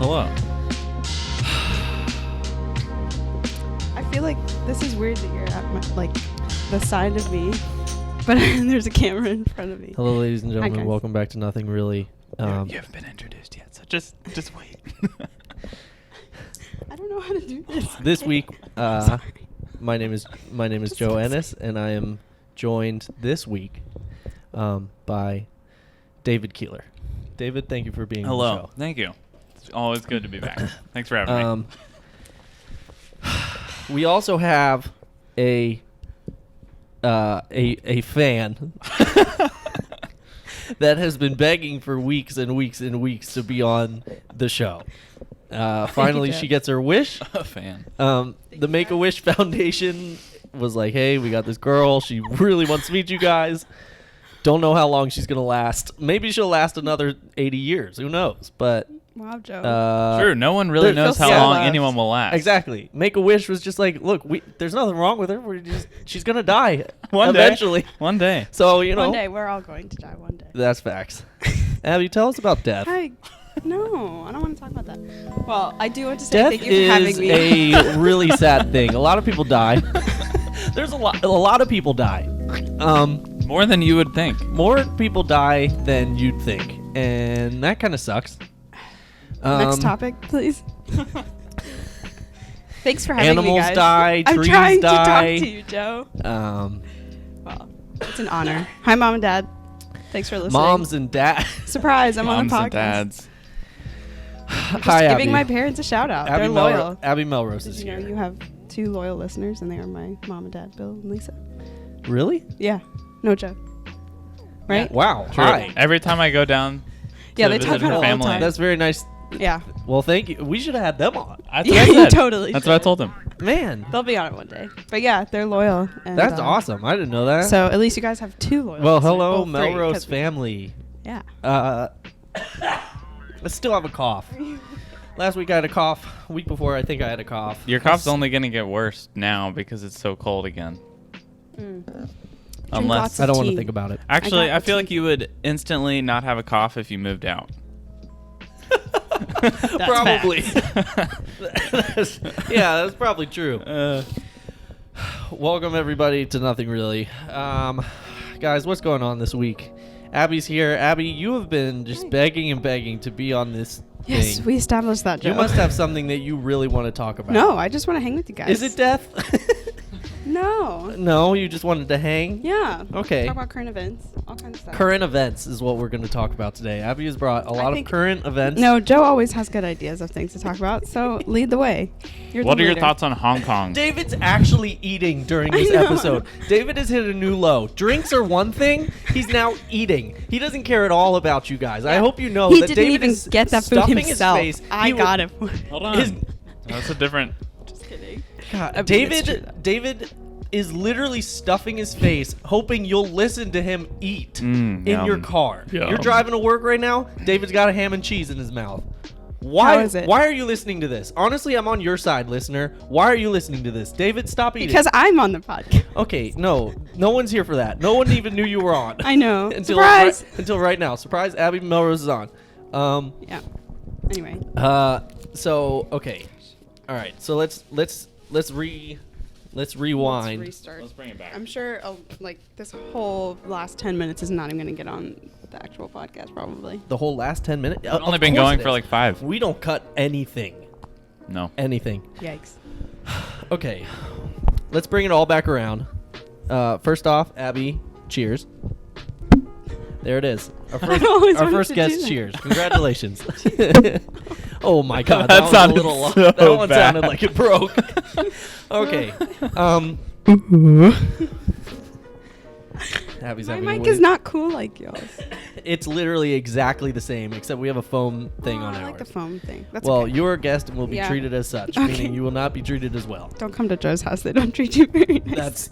Hello. I feel like this is weird that you're at the side of me, but there's a camera in front of me. Hello, ladies and Hi, gentlemen. guys. Welcome back to Nothing Really. You haven't been introduced yet, so just wait. I don't know how to do this. This week, Sorry. my name is Joe Ennis, and I am joined this week by David Keeler. David, thank you for being on the Hello. show. Thank you. It's always good to be back. Thanks for having me. We also have a fan that has been begging for weeks and weeks and weeks to be on the show. Finally, she gets her wish. A fan. The Make-A-Wish Foundation was like, hey, we got this girl. She really wants to meet you guys. Don't know how long she's going to last. Maybe she'll last another 80 years. Who knows? But Wow, Joe. Sure, no one really knows how so long left. anyone will last. Exactly. Make-A-Wish was just like, look, there's nothing wrong with her. She's going to die One day. eventually. One day. So, you know. One day, we're all going to die one day. That's facts. Abby, tell us about death. No, I don't want to talk about that. Well, I do want to say Death thank you for having is me. a really sad thing. A lot of people die. There's a lot of people die. More than you would think. More people die than you'd think, and that kind of sucks. Next topic, please. Thanks for having me, Animals guys. die, I'm trees trying die. to talk to you, Joe. Um, Well, it's an honor. Hi, Mom and Dad. Thanks for listening. moms and dads. Surprise, I'm on Moms the podcast. and dads. Just Hi, giving Abby. my parents a shout out. Abby They're loyal. Abby Melrose is Did you know here. you have 2 loyal listeners, and they are my mom and dad, Bill and Lisa. Really? Yeah, no joke. Right? Wow. True. Hi. Every time I go down Yeah, to they visit talk about her it all the family. time. That's very nice. Yeah. Well, thank you. We should have had them on. That's Yeah, what I you said. totally That's should. what I told them. Man, They'll be on it one day. But yeah, they're loyal. And, that's awesome. I didn't know that. So at least you guys have 2 loyal well, listeners. hello, Well, 3, Melrose 'cause- family. Yeah. I still have a cough. Last week I had a cough. Week before I think I had a cough. Your cough's only going to get worse now because it's so cold again. Drink lots I of don't want to tea. think about it. Actually, got I the feel tea. like you would instantly not have a cough if you moved out. That's Probably. facts. That's probably true. Welcome everybody to Nothing Really. Guys, what's going on this week? Abby's here. Abby, you have been just begging and begging to be on this Yes, thing. we established that, Joe. You must have something that you really want to talk about. No, I just want to hang with you guys. Is it death? No. No, you just wanted to hang? Yeah. Okay. Talk about current events, all kinds of stuff. Current events is what we're going to talk about today. Abby has brought a lot of think- current events. No, Joe always has good ideas of things to talk about, so lead the way. You're What the are your leader. thoughts on Hong Kong? David's actually eating during this I know. episode. David has hit a new low. Drinks are one thing. He's now eating. He doesn't care at all about you guys. I hope you know He that didn't David even is get that food stuffing himself. His face. I got it. Hold on. His- That's a different... Just kidding. God, I mean, it's true, though. David is literally stuffing his face, hoping you'll listen to him eat Mm, in your yum. car. Yum. You're driving to work right now. David's got a ham and cheese in his mouth. Why? How is it? Why are you listening to this? Honestly, I'm on your side, listener. Why are you listening to this? David, stop eating. Because I'm on the podcast. Okay, no one's here for that. No one even knew you were on. I know. until Surprise! until right now. Surprise! Abby Melrose is on. Yeah. Anyway. So okay, all right. So let's rewind. Let's restart. Let's bring it back. I'm sure this whole last 10 minutes is not even going to get on the actual podcast, probably. The whole last 10 minutes. I've only been going for like 5. We don't cut anything. No. Anything. Yikes. Okay, let's bring it all back around. First off, Abby, cheers. There it is. I always Our wanted first to guest, do that. cheers. Congratulations. Oh my God, That was a sounded little so that one bad. sounded like it broke. Okay. Abby's My having mic a is not cool like yours. It's literally exactly the same, except we have a foam thing on I ours. like the foam thing. That's Well, okay. you're a guest and will be Yeah. treated as such, Okay. meaning you will not be treated as well. Don't come to Joe's house. They don't treat you very nice.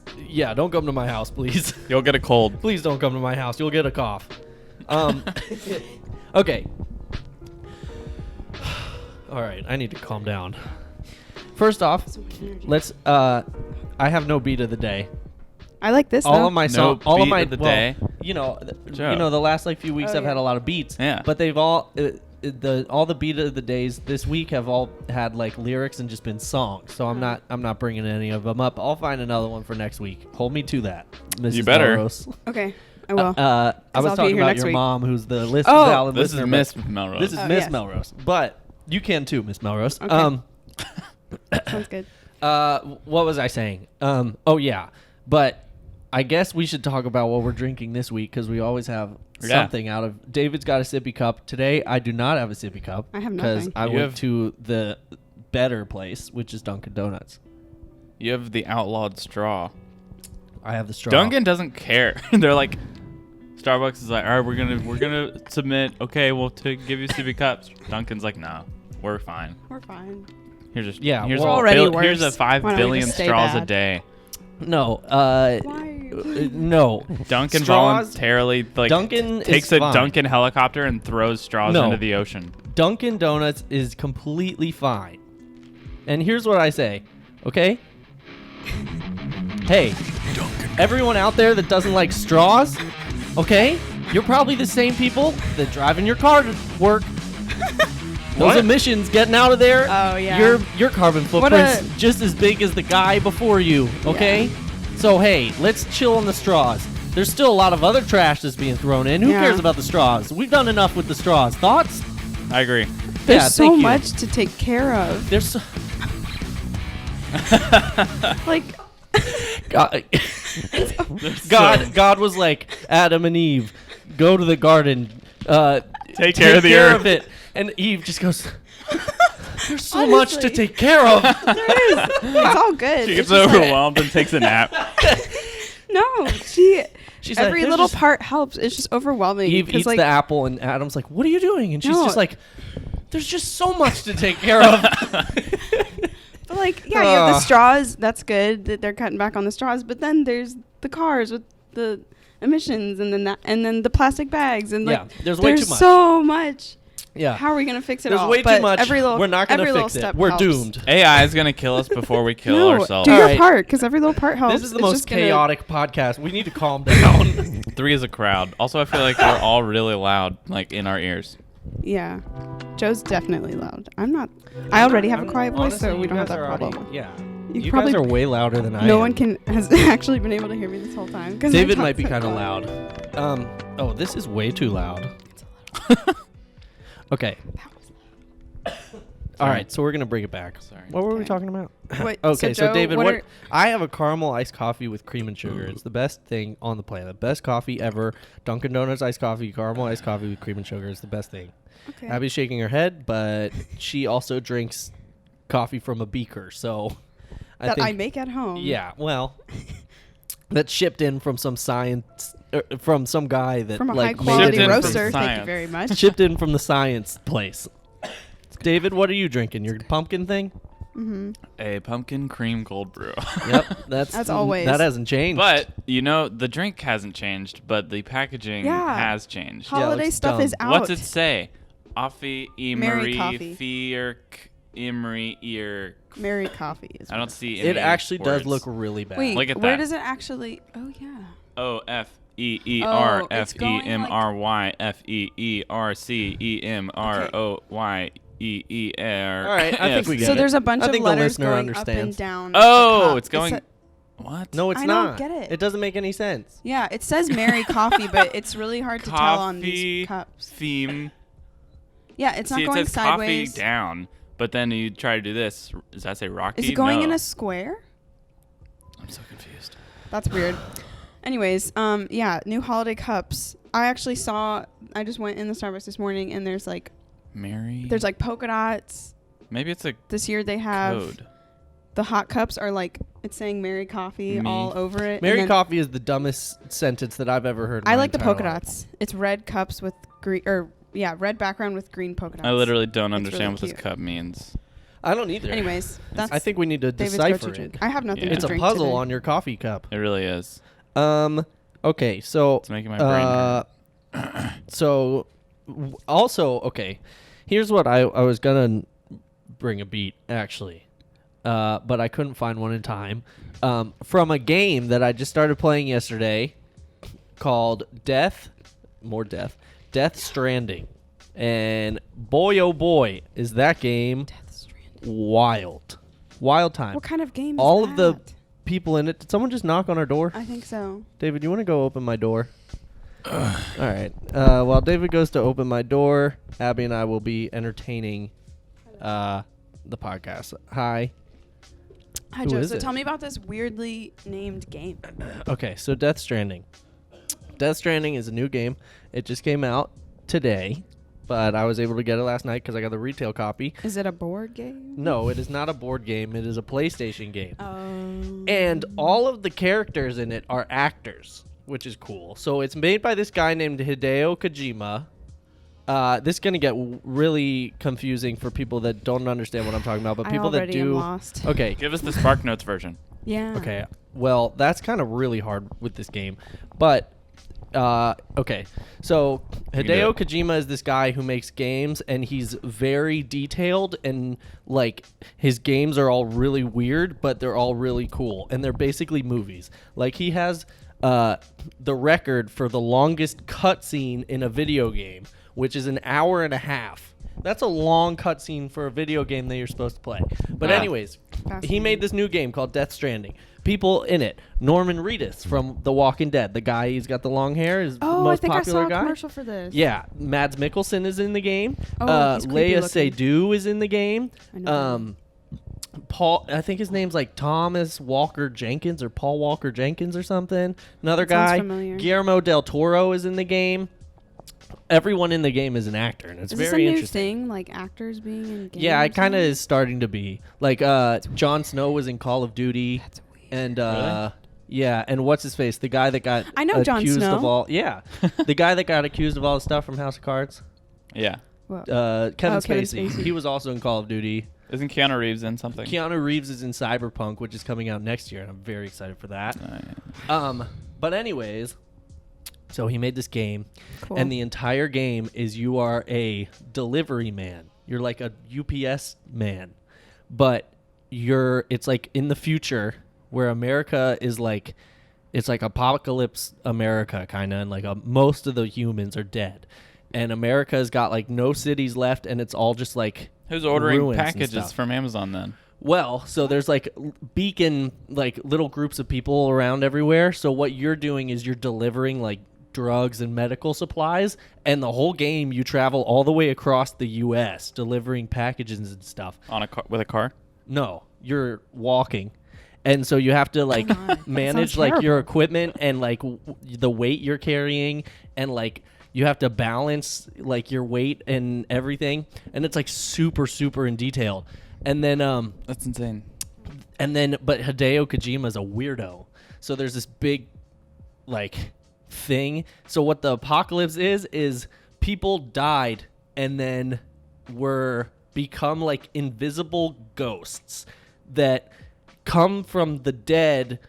Don't come to my house, please. You'll get a cold. Please don't come to my house. You'll get a cough. Okay. All right, I need to calm down. First off, So much energy. let's I have no beat of the day. I like this all though. of my No song, beat of the day? You know, Joe. the last like few weeks Oh, I've had yeah. a lot of beats. Yeah. But they've all all the beat of the days this week have all had like lyrics and just been songs. So I'm not bringing any of them up. I'll find another one for next week. Hold me to that, Mrs. You better. Melrose. Okay, I will. I was I'll be talking here about next your week. mom, who's the valid This is listener. Miss but Melrose. This is Oh, Miss yes. Melrose, but you can too, Miss Melrose. Okay. Sounds good. What was I saying? Oh yeah, but I guess we should talk about what we're drinking this week because we always have something out of. David's got a sippy cup today. I do not have a sippy cup. I have because nothing. I You went have- to the better place, which is Dunkin' Donuts. You have the outlawed straw. I have the straw. Dunkin' doesn't care. They're like, Starbucks is like, all right, we're gonna submit. Okay, we'll give you sippy cups. Dunkin's like, no, we're fine. We're fine. Here's a Yeah, Here's well- a Already here's a worse. 5 Why don't we billion just stay straws a bad? day. No. Why? No. Dunkin' Straws- voluntarily like Dunkin' takes is a fine. Dunkin' helicopter and throws straws No. into the ocean. Dunkin' Donuts is completely fine. And here's what I say, okay? Hey, everyone out there that doesn't like straws, okay? You're probably the same people that drive in your car to work. Those What? emissions getting out of there. Oh, yeah. Your carbon What footprint's a- just as big as the guy before you, okay? Yeah. So hey, let's chill on the straws. There's still a lot of other trash that's being thrown in. Who Yeah. cares about the straws? We've done enough with the straws. Thoughts? I agree. There's Yeah, so thank you. much to take care of. There's so, Like, God, So- God was like Adam and Eve, go to the garden, Take care of the earth. it, and Eve just goes. There's so much to Honestly. take care of. there is. It's all good. She It's gets just like- overwhelmed and takes a nap. no, She's like, every "There's little just-" part helps. It's just overwhelming. Eve 'cause, eats like, the apple, and Adam's like, "What are you doing?" And she's No. just like, "There's just so much to take care of." But like, yeah, you have the straws. That's good that they're cutting back on the straws. But then there's the cars with the emissions, and then the plastic bags, and like, Yeah, there's way too much. so much. Yeah, How are we gonna fix it there's all? way too But much. Every little, We're not gonna every little fix it. step We're helps. doomed. AI is gonna kill us before we kill No, ourselves. do your Alright. part, because every little part helps. This is the It's most just gonna- chaotic podcast. We need to calm down. 3 is a crowd. Also, I feel like we're all really loud, like in our ears. Yeah, Joe's definitely loud. I'm not. I already have a quiet voice, Honestly, so we you don't have guys that are already- problem. Yeah, You you probably- guys are way louder than I am. No one has actually been able to hear me this whole time. 'cause I David talk might be so kind of quiet. loud. Oh, this is way too loud. Okay. All right, so we're gonna bring it back. Sorry. What were we Okay. talking about? Wait, Okay, so Joe, David, what what are- I have a caramel iced coffee with cream and sugar. It's the best thing on the planet. Best coffee ever. Dunkin' Donuts iced coffee, caramel iced coffee with cream and sugar is the best thing. Okay. Abby's shaking her head, but she also drinks coffee from a beaker, so that I make at home. Yeah, well, that's shipped in from some science, from some guy that From a like high made quality it in from roaster. Thank you science. very much. shipped in from the science place. David, what are you drinking? Your pumpkin thing? Mm-hmm. A pumpkin cream cold brew. Yep, that's As always. That hasn't changed. But the drink hasn't changed, but the packaging Yeah. has changed. Yeah, it Holiday looks stuff dumb. is out. What's it say? Offi Merry Emery coffee. Fierk Emery Ear. Merry coffee is. I don't see it any actually does words. look really bad. Wait, Look at where that. does it actually? Oh yeah. O F E E R Oh, F it's E going M R Y F E E R C E M R O Y E E R. All right, I think we get So it. there's a bunch I of think the letters listener going up understands. and down. Oh, the cup. it's going. It What? No, it's I not. don't get it. It doesn't make any sense. yeah, it says Merry Coffee, but it's really hard to tell on these cups. theme. Yeah, it's See, not going it says sideways. coffee down, but then you try to do this. Does that say Rocky? Is it going No. in a square? I'm so confused. That's weird. Anyways, yeah, new holiday cups. I just went in the Starbucks this morning, and there's like polka dots. Maybe it's a This year they have code. the hot cups are like it's saying Merry Coffee Me. all over it. Merry and then Coffee is the dumbest sentence that I've ever heard. In I my like the entire polka life. dots. It's red cups with green red background with green polka dots. I literally don't It's understand really what this cute. cup means. I don't either. Anyways, that's I think we need to David's decipher go-to it. drink. I have nothing Yeah. to It's a drink puzzle today. on your coffee cup. It really is. Okay, so It's making my brain hurt. so also okay, here's what I was gonna bring a beat actually, but I couldn't find one in time. From a game that I just started playing yesterday, called Death Stranding, And boy, oh boy, is that game Death Stranding. wild time. What kind of game is All that? of the people in it. Did someone just knock on our door? I think so. David, you want to go open my door? All right. While David goes to open my door, Abby and I will be entertaining the podcast. Hi. Hi, Who Joe. is So it? tell me about this weirdly named game. Okay, so Death Stranding. Death Stranding is a new game. It just came out today, but I was able to get it last night because I got the retail copy. Is it a board game? No, it is not a board game. It is a PlayStation game. Oh. And all of the characters in it are actors, which is cool. So it's made by this guy named Hideo Kojima. This is going to get really confusing for people that don't understand what I'm talking about, but I people that already am do. lost. Okay. Give us the Spark Notes version. Yeah. Okay. Well, that's kind of really hard with this game. But, okay. So, can do Hideo it. Kojima is this guy who makes games, and he's very detailed, and, like, his games are all really weird, but they're all really cool. And they're basically movies. Like, he has the record for the longest cutscene in a video game, which is an hour and a half. That's a long cutscene for a video game that you're supposed to play. But Yeah. anyways, he Fascinating. made this new game called Death Stranding. People in it: Norman Reedus from The Walking Dead, the guy he's got the long hair, is the Oh, I most think I popular saw a guy. commercial for this. Yeah, Mads Mikkelsen is in the game. Oh, he's creepy Leia looking. Seydoux is in the game. I know him. Paul, I think his name's like Thomas Walker Jenkins or Paul Walker Jenkins or something. Another That sounds guy. familiar. Guillermo del Toro is in the game. Everyone in the game is an actor, and it's Is this a very new interesting. thing, like actors being in games? Yeah, it kind of now? is starting to be. Like, Jon Snow was in Call of Duty. That's weird. And Really? yeah, and what's his face? The guy that got I know Jon accused Snow. of all. Yeah, the guy that got accused of all the stuff from House of Cards. Yeah. Well, Kevin Kevin Spacey. Spacey. He was also in Call of Duty. Isn't Keanu Reeves in something? Keanu Reeves is in Cyberpunk, which is coming out next year, and I'm very excited for that. Yeah. But anyways, so he made this game, cool. and the entire game is you are a delivery man. You're like a UPS man, but it's like in the future where America is like, it's like apocalypse America kind of, and like most of the humans are dead, and America's got like no cities left, and it's all just like Who's ordering ruins and packages stuff. from Amazon then? Well, so there's like beacon, like little groups of people around everywhere. So what you're doing is you're delivering like drugs and medical supplies, and the whole game you travel all the way across the U.S. delivering packages and stuff. On a car, with a car? No, you're walking. And so you have to like God. manage Sounds like your terrible. equipment and like the weight you're carrying, and like you have to balance like your weight and everything, and it's like super in detail. And then That's insane. but Hideo Kojima is a weirdo. So there's this big like thing. So what the apocalypse is people died and then were become like invisible ghosts that come from the dead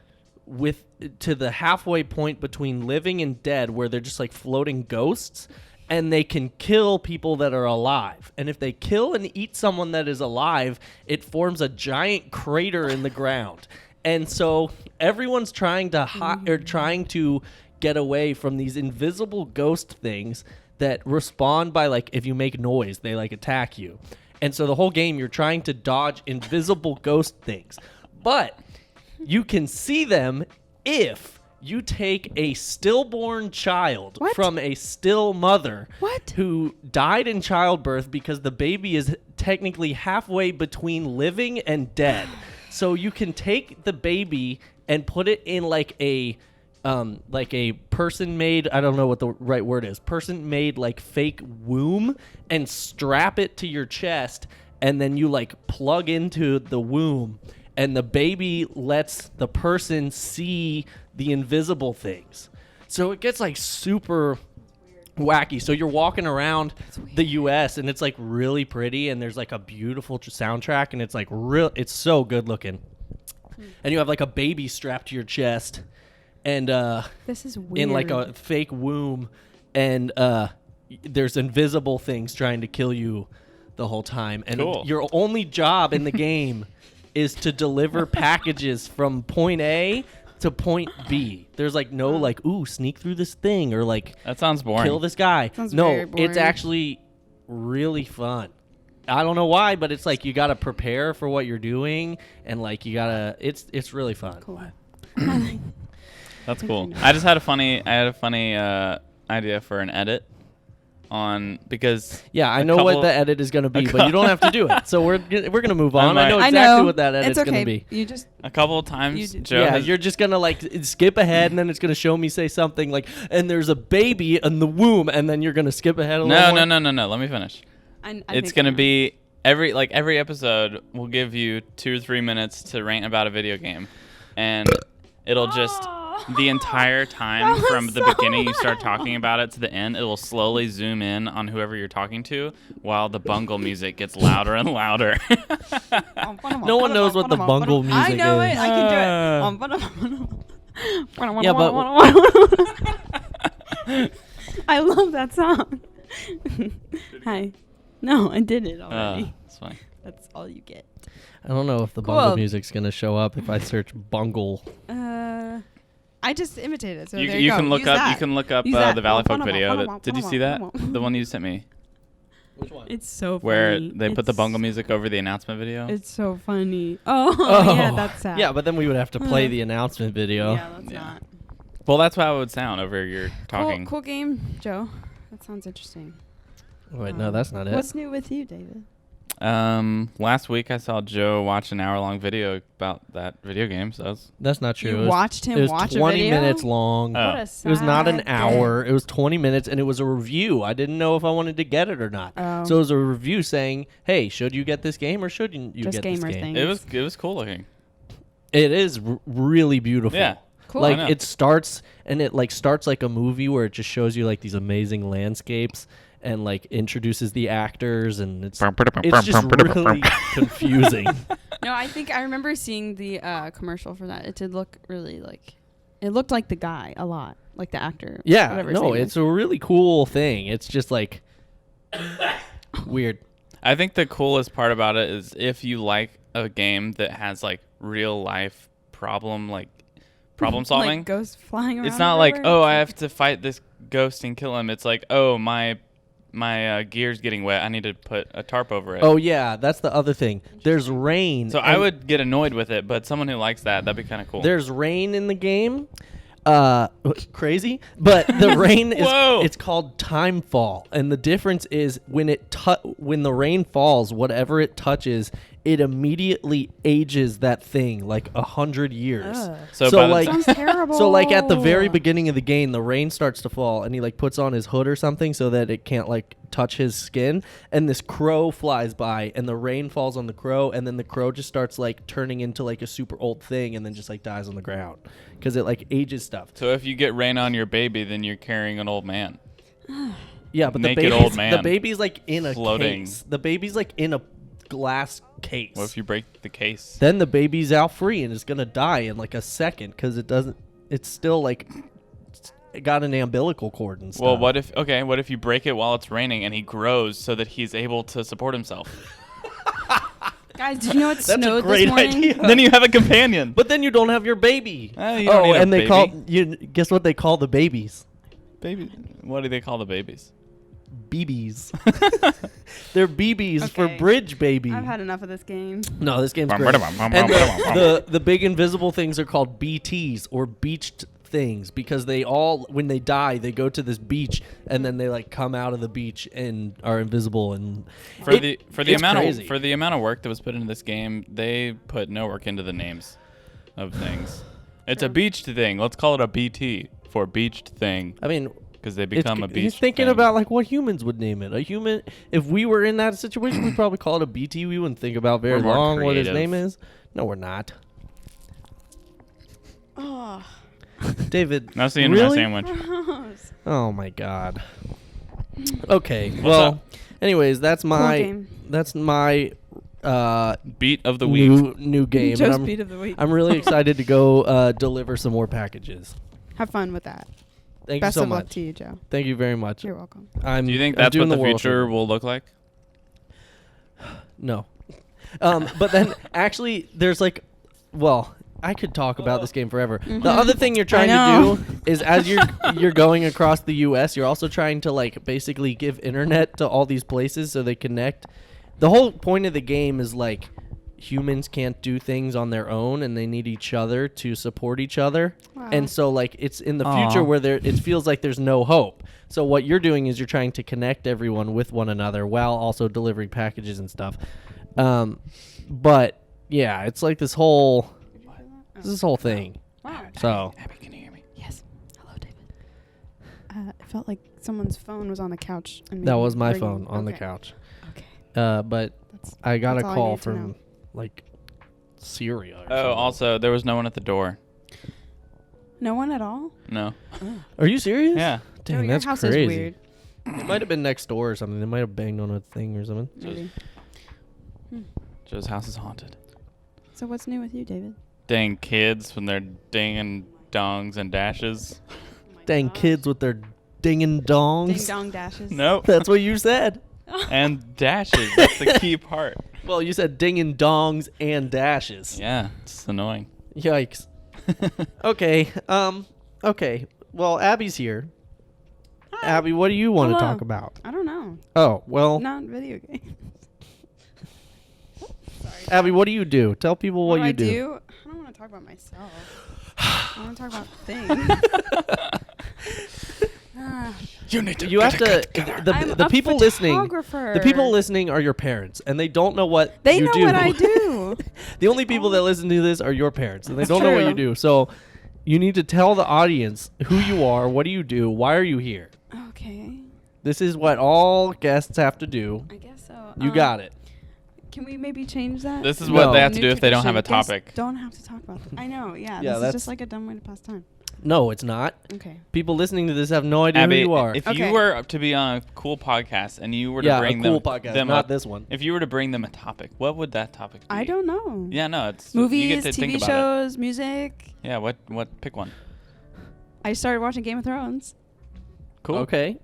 to the halfway point between living and dead, where they're just like floating ghosts, and they can kill people that are alive. And if they kill and eat someone that is alive, it forms a giant crater in the ground. And so everyone's trying to get away from these invisible ghost things that respond by like, if you make noise, they like attack you. And so the whole game you're trying to dodge invisible ghost things. But you can see them if you take a stillborn child What? from a still mother What? who died in childbirth, because the baby is technically halfway between living and dead. So you can take the baby and put it in like a person-made, I don't know what the right word is, person-made like fake womb, and strap it to your chest, and then you like plug into the womb, and the baby lets the person see the invisible things. So it gets like super wacky. So you're walking around the US, and it's like really pretty, and there's like a beautiful soundtrack, and it's like it's so good looking. And you have like a baby strapped to your chest, and This is weird. in like a fake womb, and there's invisible things trying to kill you the whole time, and Cool. your only job in the game is to deliver packages from point A to point B. There's like no like, ooh, sneak through this thing, or like That sounds boring. kill this guy. Sounds No, very boring. it's actually really fun. I don't know why, but it's like you got to prepare for what you're doing, and like you gotta. It's really fun. Cool. That's cool. I had a funny idea for an edit on because Yeah, I know what the edit is gonna be, but you don't have to do it. So we're gonna move on. I know exactly what that edit's gonna be. You just a couple of times Joe Yeah, you're just gonna like skip ahead, and then it's gonna show me say something like, "And there's a baby in the womb," and then you're gonna skip ahead a little more. No. Let me finish. It's gonna be every episode will give you 2 or 3 minutes to rant about a video game, and it'll just the entire time from the beginning you start talking about it to the end, it will slowly zoom in on whoever you're talking to while the bungle music gets louder and louder. No one knows what the bungle music is. I know it. I can do it. Yeah, but I love that song. Hi. No, I did it already. It's fine. That's all you get. I don't know if the Cool. bungle music's gonna show up if I search bungle. I just imitated it, so You there you go. can look Use up that. you can look up Use that. the Valley Folk video. Did you see that? The one you sent me, Which one? It's so funny. where they put the bungle music over the announcement video. It's so funny. Oh, yeah, that's sad. Yeah, but then we would have to play the announcement video. Yeah, that's not. Well, that's how it would sound over your talking. Cool game, Joe. That sounds interesting. Wait, no, that's not it. What's new with you, David? Last week I saw Joe watch an hour-long video about that video game. So That's not true. You watched him it was watch 20 a video? minutes long. Oh. What a It was not an sad hour. day. It was 20 minutes, and it was a review. I didn't know if I wanted to get it or not. Oh. So it was a review saying, "Hey, should you get this game or shouldn't you Just get this gamer game?" things. it was cool looking. It is really beautiful. Yeah. Cool. Like I know. it starts like a movie where it just shows you like these amazing landscapes and like introduces the actors, and it's just really confusing. No, I think I remember seeing the commercial for that. It did look really like, it looked like the guy a lot, like the actor. Yeah, whatever his no, name it's is. a really cool thing. It's just like weird. I think the coolest part about it is if you like a game that has like real life problem solving. Like ghosts flying around. It's not like, everywhere. oh, I have to fight this ghost and kill him. It's like, oh, my gear's getting wet. I need to put a tarp over it. Oh yeah, that's the other thing. There's rain. So I would get annoyed with it, but someone who likes that'd be kind of cool. There's rain in the game. Crazy, but the rain is Whoa. it's called timefall, and the difference is when the rain falls, whatever it touches, it immediately ages that thing like 100 years. Ugh. So So by the like Sounds terrible. so like at the very beginning of the game, the rain starts to fall, and he like puts on his hood or something so that it can't like touch his skin, and this crow flies by, and the rain falls on the crow, and then the crow just starts like turning into like a super old thing, and then just like dies on the ground because it like ages stuff. So if you get rain on your baby, then you're carrying an old man. Yeah, but Naked the old baby's, man. the baby's like in a Floating. case. The baby's like in a glass case. What if you break the case? Then the baby's out free and it's gonna die in like a second because it doesn't. It's still like it got an umbilical cord and stuff. Well, what if you break it while it's raining and he grows so that he's able to support himself? Guys, did you know it That's a snowed great this morning? idea. Then you have a companion. But then you don't have your baby. You don't need a and they baby. call you. Guess what they call the babies? Baby. What do they call the babies? BBs. They're BBs for Okay. bridge baby. I've had enough of this game. No, this game's great. And the big invisible things are called BTs or beached things because they all when they die they go to this beach and then they like come out of the beach and are invisible and For the it's amount crazy. of work that was put into this game, they put no work into the names of things. It's a beached thing. Let's call it a BT for beached thing I mean because they become a beached. he's thinking thing. about like what humans would name it. A human, if we were in that situation, we'd probably call it a BT. We wouldn't think about very We're more long what his creative. name is. No, we're not. Oh, David. Now see into my really? sandwich. gross. Oh my god. Okay. What's well, up? anyways, that's my game. Beat of the week. new game. and Joe's I'm, beat of the week. I'm really excited to go deliver some more packages. Have fun with that. Thank Best you so of much. luck to you, Joe. Thank you very much. You're welcome. Do you think I'm that's doing what the world a future favor. will look like? No. But then actually there's like, well, I could talk about this game forever. Mm-hmm. The other thing you're trying to do is as you're going across the U.S., you're also trying to like basically give internet to all these places so they connect. The whole point of the game is like humans can't do things on their own and they need each other to support each other. Wow. And so like it's in the future where it feels like there's no hope. So what you're doing is you're trying to connect everyone with one another while also delivering packages and stuff. But yeah, it's like this whole thing. Wow. So Abby, can you hear me? Yes. Hello, David. It felt like someone's phone was on the couch. And that maybe was my ringing. phone on the Okay. couch. Okay. But I got a that's all I call need to know. from like Syria. Or Oh, something. also, there was no one at the door. No one at all? No. Are you serious? Yeah. Dang, Oh, your that's house crazy. is weird. It might have been next door or something. They might have banged on a thing or something. Maybe. Joe's house is haunted. So what's new with you, David? Dang kids when they're dinging dongs and dashes. Dang kids with their dinging dongs. Ding dong dashes. Nope. That's what you said. And dashes. That's the key part. Well, you said dinging dongs and dashes. Yeah, it's annoying. Yikes. Okay. Okay. Well, Abby's here. Hi. Abby, what do you want to Hello. talk about? I don't know. Oh, well, Not video games. Sorry. Abby, what do you do? Tell people what do you I do. I don't want to talk about myself. I want to talk about things. You need You have to. I'm The a people listening. photographer. The people listening are your parents, and they don't know what They you know do. what I do. The only people that listen to this are your parents, and they don't know what you true. do. So, you need to tell the audience who you are, what do you do, why are you here. Okay. This is what all guests have to do. I guess so. You got it. Can we maybe change that? This is No. what they have to New do if they don't have a tradition. Guests topic. Don't have to talk about that. I know. Yeah. Yeah, This is that's- just like a dumb way to pass time. No, it's not. Okay. People listening to this have no idea Abby, who you are. if Okay. you were to be on a cool podcast and you were to Yeah, a bring cool them, podcast, them not up, this one. if you were to bring them a topic, what would that topic be? I don't know. Yeah, no, it's Movies, you get to think TV about shows, music. it. Yeah, what pick one. I started watching Game of Thrones. Cool. Okay.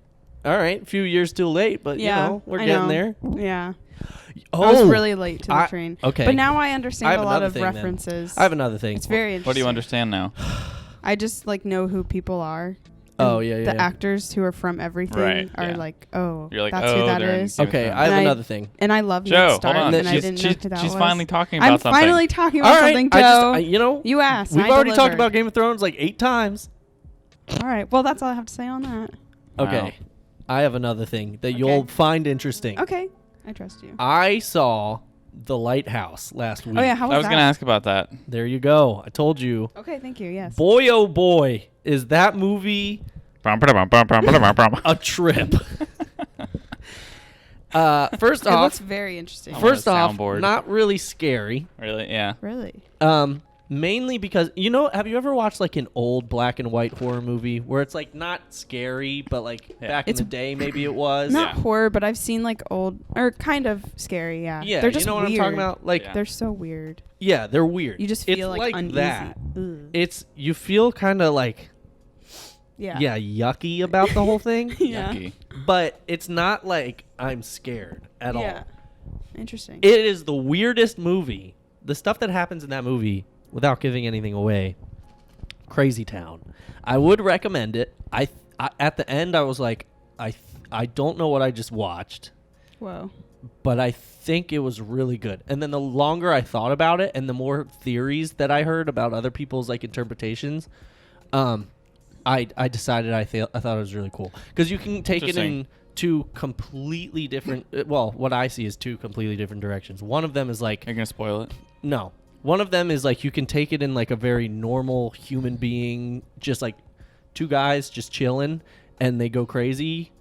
All right. A few years too late, but Yeah, you know, we're I getting know. there. Yeah. Oh, I was really late to the train. okay. But now I I understand have a lot another of thing then. references. I have another thing. It's very interesting. What do you understand now? I just like know who people are. Oh, And yeah, The yeah. actors who are from everything Right, are yeah. like, oh, You're like, that's oh, who that they're in is. Game of Okay, Thrones. I have And another thing. And I love Joe, Ned Stark, hold on. and I She's, didn't she's, know who that she's was. finally talking about I'm something. finally talking All about right. something, I Joe. just, you know, you asked. we've and I already talked delivered. about Game of Thrones like 8 times. All right. Well, that's all I have to say on that. Okay. Wow. I have another thing that Okay. you'll find interesting. Okay. I trust you. I saw The Lighthouse last week. Oh, yeah. How was I was that? going to ask about that. There you go. I told you. Okay. Thank you. Yes. Boy, oh boy, is that movie a trip. First It looks off, very interesting. I want first a off, soundboard. not really scary. Really? Yeah. Really? Mainly because have you ever watched like an old black and white horror movie where it's like not scary, but like Yeah. back in It's the day maybe it was. Not Yeah. horror, but I've seen like old or kind of scary. Yeah. Yeah, They're just you know what weird. I'm talking about? Like, Yeah. They're so weird. yeah, they're weird. You just It's feel like uneasy. that. Ugh. You feel kind of like Yeah. yucky about the whole thing, Yeah. Yucky. but it's not like I'm scared at Yeah. all. Interesting. It is the weirdest movie. The stuff that happens in that movie, without giving anything away, crazy town. I would recommend it. I at the end I was like, I don't know what I just watched, Whoa. but I think it was really good. And then the longer I thought about it, and the more theories that I heard about other people's like interpretations, I decided I thought it was really cool because you can take it Interesting. in two completely different. Well, what I see is two completely different directions. One of them is like Are you going to spoil it? no. One of them is like you can take it in like a very normal human being, just like two guys just chilling and they go crazy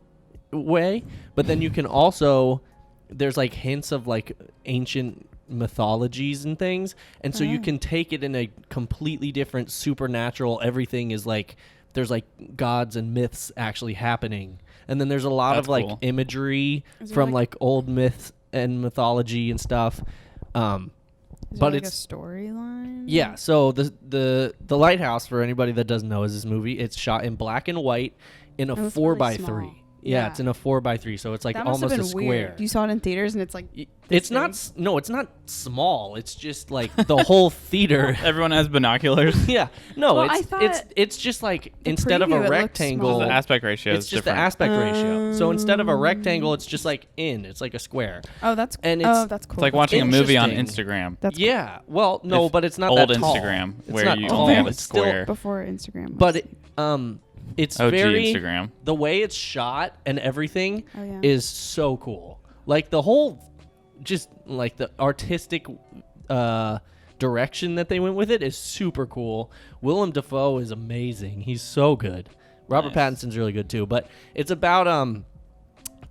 way. But then you can also, there's like hints of like ancient mythologies and things. And so you can take it in a completely different supernatural. Everything is like, there's like gods and myths actually happening. And then there's a lot That's of like cool. imagery Is there, from like- like old myths and mythology and stuff. Is But there, like it's- a storyline? Yeah, so the Lighthouse, for anybody that doesn't know, is this movie. It's shot in black and white in a Oh, it's 4 really by small. 3. Yeah, it's in a 4x3, so it's like that must have almost been a square. weird. You saw it in theaters, and it's like It's not. No, it's not small. It's just like the whole theater. Everyone has binoculars. Yeah. No, Well, I it's thought it's just like instead of preview, a it looked rectangle, small. The aspect ratio it's is just different. the aspect ratio. So instead of a rectangle, it's just like it's like a square. Oh, that's And it's- that's cool. It's like watching a movie on Interesting. Instagram. That's Yeah. Well, no, If but it's not old that tall. Instagram, It's where not you tall. only have a It's still- square. before Instagram. But it's OG very Instagram. the way it's shot and everything Oh, yeah. is so cool. Like the whole, just like the artistic direction that they went with it is super cool. Willem Dafoe is amazing. He's so good. Robert Nice. Pattinson's really good too. But it's about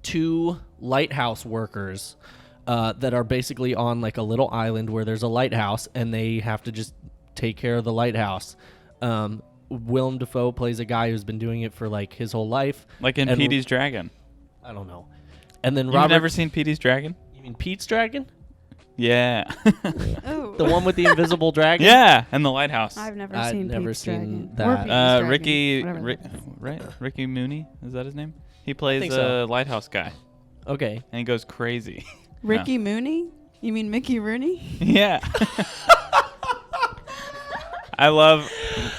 two lighthouse workers that are basically on like a little island where there's a lighthouse, and they have to just take care of the lighthouse. Willem Dafoe plays a guy who's been doing it for like his whole life. Like in And- Petey's Dragon. I don't know. And then You've Robert. never seen Petey's Dragon? You mean Pete's Dragon? Yeah. oh, The one with the invisible dragon? Yeah, and the lighthouse. I've never I've seen never Pete's seen Dragon. that. Or Pete's Dragon, Ricky, whatever that is. right? Ricky Mooney, is that his name? He plays think a so. lighthouse guy, Okay. and he goes crazy. Ricky Mooney? You mean Mickey Rooney? Yeah. I love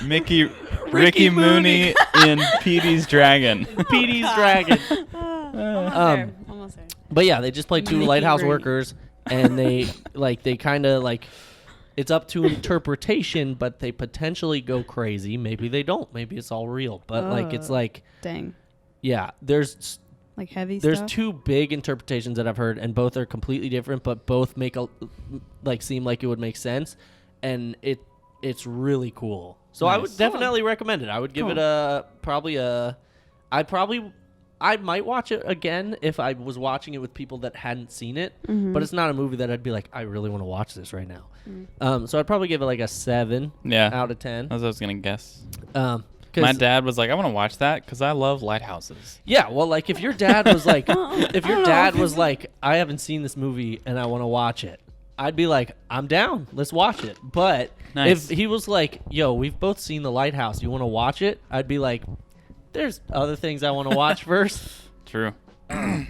Ricky Mooney in Petey's Dragon. Petey's Dragon. Almost there. But yeah, they just play two Mickey lighthouse Rooney. workers, and they kind of like, it's up to interpretation, but they potentially go crazy. Maybe they don't. Maybe it's all real. But like, it's Oh. like, Dang. yeah, there's Like heavy There's stuff? two big interpretations that I've heard, and both are completely different, but both make seem like it would make sense, and it's really cool. So I would Nice. definitely recommend it. I would give it I might watch it again if I was watching it with people that hadn't seen it, Mm-hmm. but it's not a movie that I'd be like, I really want to watch this right now. So I'd probably give it like a 7 Yeah. out of 10. That's what I was going to guess. 'Cause- My dad was like, I want to watch that because I love lighthouses. Yeah, well, like if your dad was like, if your I don't dad know. was like, I haven't seen this movie and I want to watch it, I'd be like, I'm down. Let's watch it. But Nice. if he was like, yo, we've both seen The Lighthouse, you want to watch it? I'd be like, there's other things I want to watch first. True.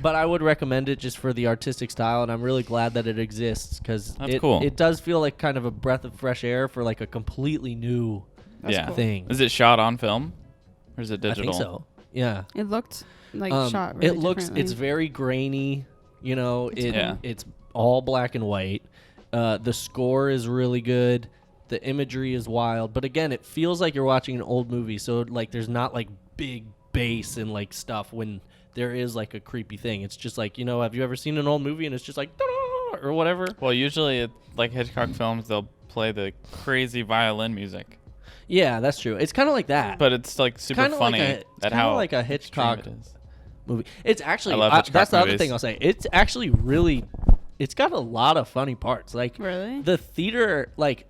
But I would recommend it just for the artistic style, and I'm really glad that it exists because That's cool. It does feel like kind of a breath of fresh air for like a completely new Yeah. thing. Is it shot on film? Or is it digital? I think so. Yeah. It looked like shot really it looks differently. it's very grainy, you know. Yeah. It's all black and white. The score is really good. The imagery is wild, but again, it feels like you're watching an old movie. So like, there's not like big bass and like stuff when there is like a creepy thing. It's just like, you know, have you ever seen an old movie and it's just like or whatever? Well, usually, like Hitchcock films, they'll play the crazy violin music. Yeah, that's true. It's kind of like that, But it's like super Kinda funny like at kinda how like a extreme Hitchcock it is. movie. It's actually I love Hitchcock that's the other movies. thing I'll say. It's actually really, it's got a lot of funny parts. Like Really? the theater like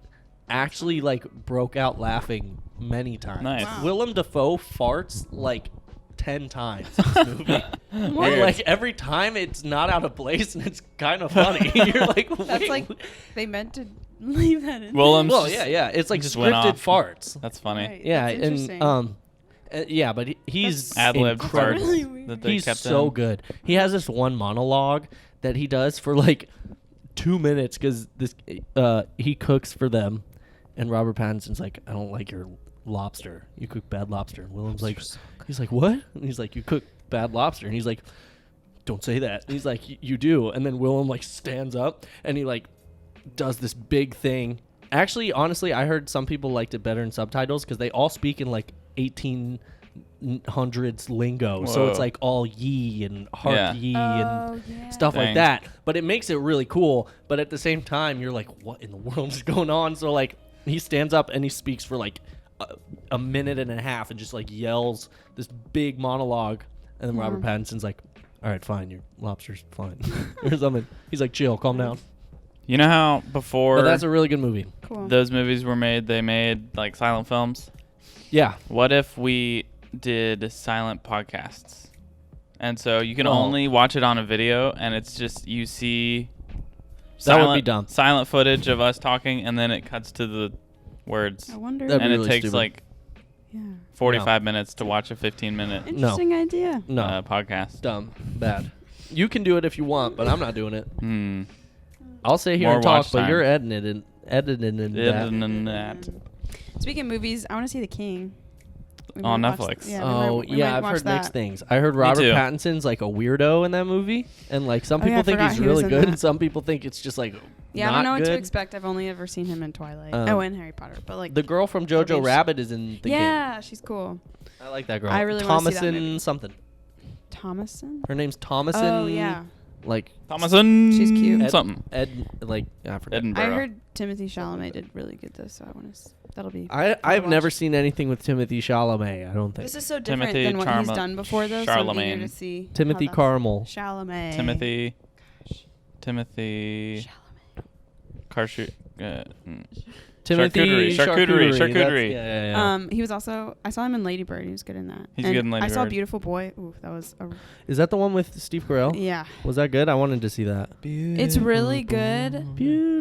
actually like broke out laughing many times. Nice. Wow. Willem Dafoe farts like 10 times in this movie. And Weird. like every time it's not out of place and it's kind of funny. You're like, That's wait. like they meant to leave that in. Willem's well, just- yeah. It's like just went scripted off. farts. That's funny. Right. Yeah, That's interesting. and yeah, but he's Ad-lib incredible. farts Really weird. that they He's kept so in. good. He has this one monologue that he does for like 2 minutes because he cooks for them, and Robert Pattinson's like, I don't like your lobster. You cook bad lobster. And Willem's like, he's like, what? And he's like, you cook bad lobster. And he's like, don't say that. And he's like, you do. And then Willem like stands up and he like does this big thing. Actually, honestly, I heard some people liked it better in subtitles because they all speak in like 1800s lingo. So it's Whoa. like all ye and hark Yeah. ye Oh, and yeah. stuff like Dang. that. But it makes it really cool. But at the same time, you're like, what in the world is going on? So like he stands up and he speaks for like a minute and a half and just like yells this big monologue. And then Robert Pattinson's like, all right, fine, your lobster's fine. Or something. He's like, chill, calm down. You know how before But that's a really good movie. Cool. those movies were made, they made like silent films? Yeah. What if we did silent podcasts? And so you can Oh. only watch it on a video, and it's just you see That would be dumb. silent footage of us talking, and then it cuts to the words. I wonder. That'd be And it really takes stupid. like Yeah. 45 minutes to watch a 15-minute Interesting idea. No. podcast. Dumb. Bad. You can do it if you want, but I'm not doing it. I'll sit here More and talk, watch but time. you're editing that. Speaking of movies, I want to see The King. We On might watch- Netflix. yeah, Oh, we might yeah, I've watch heard that. mixed things. I heard Robert too. Pattinson's like a weirdo in that movie, and like some Oh, yeah, people I think forgot he's he was really in good, that. and some people think it's just like Yeah, not I don't know what good. to expect. I've only ever seen him in Twilight. And Harry Potter. But like The girl from That'll Jojo be Rabbit is in the game. yeah, she's cool. I like that girl. I really wanna see that Thomason movie. something. Thomason? Her name's Thomason. Oh, yeah. Like Thomason. She's cute. Something. I forget. Edinburgh. I heard Timothy Chalamet did really good though, so I want to. That'll be. I've never seen anything with Timothy Chalamet. I don't think. This is so different Timothy than what he's done before, though. So I'm eager Charlemagne. to see Timothy how that's- Caramel. Chalamet. Timothy. Charcuterie. Timothy Charcuterie. Yeah. He was also. I saw him in Lady Bird. He was good in that. He's And good in Lady I saw Bird. Beautiful Boy. Ooh, that was. Is that the one with Steve Carell? Yeah. Was that good? I wanted to see that. It's really good.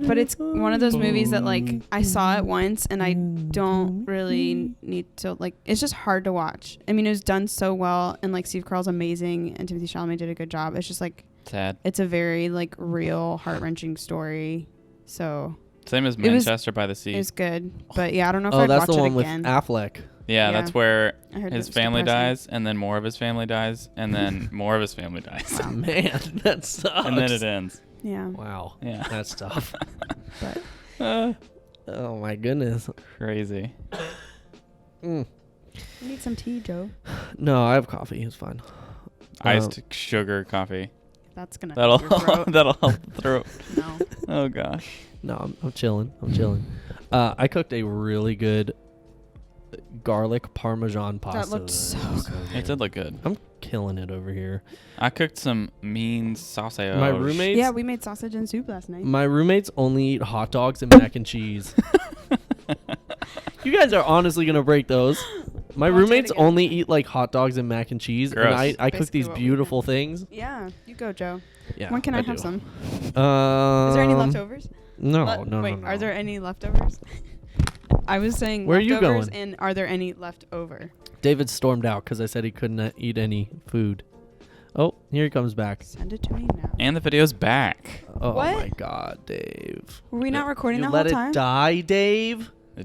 But it's one of those movies that like I saw it once and I don't really need to like. It's just hard to watch. I mean, it was done so well and like Steve Carell's amazing and Timothy Chalamet did a good job. It's just like Sad. it's a very like real heart wrenching story. So Same as Manchester by the Sea. it was good, but yeah, I don't know if Oh, I'd that's watch the it one with again. Affleck. Yeah, Yeah. that's where I heard his it was family depressing. dies, and then more of his family dies, and then more of his family dies. Man, that sucks. And then it ends. Yeah, Wow. Yeah. That's tough. but Oh my goodness. Crazy. Mm. I need some tea, Joe. No, I have coffee. It's fine. Iced sugar coffee. That's gonna That'll help your throat. that'll help the throat. No. Oh gosh. No, I'm chilling. I cooked a really good garlic parmesan pasta. That looked so good. It did look good. I'm killing it over here. I cooked some mean sausage. My roommates. Yeah, we made sausage and soup last night. My roommates only eat hot dogs and mac and cheese. You guys are honestly gonna break those. My Watch it roommates again. only eat like hot dogs and mac and cheese, Gross. and I cook Basically these what we beautiful things. Yeah, you go, Joe. Yeah. When can I do. have some? Is Is there any leftovers? No, Le- no, Wait, no. are there any leftovers? I was saying Where are you leftovers, going? and are there any left over? David stormed out because I said he couldn't eat any food. Oh, here he comes back. Send it to me now. And the video's back. Oh What? my God, Dave! Were we not recording You the let whole it time? die, Dave. You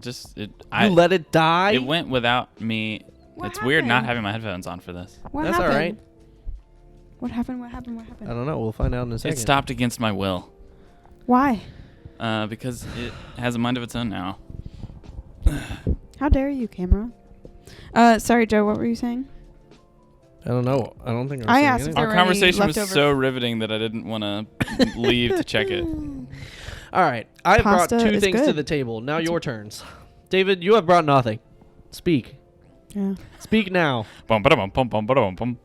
You let it die. It went without me. What It's weird not happened? having my headphones on for this. What That's happened? all right. What happened? What happened? What happened? I don't know. We'll find out in a second. It stopped against my will. Why? Because it has a mind of its own now. How dare you, camera? Sorry, Joe. What were you saying? I don't know. I don't think I saying asked if anything. there Our were any conversation was leftover- so riveting that I didn't want to leave to check it. All right. I brought Pasta two is things to good. the table. Now your turns. David, you have brought nothing. Speak. Yeah. Speak now. Bum, ba-da-bum, bum, bum, ba-da-bum, bum.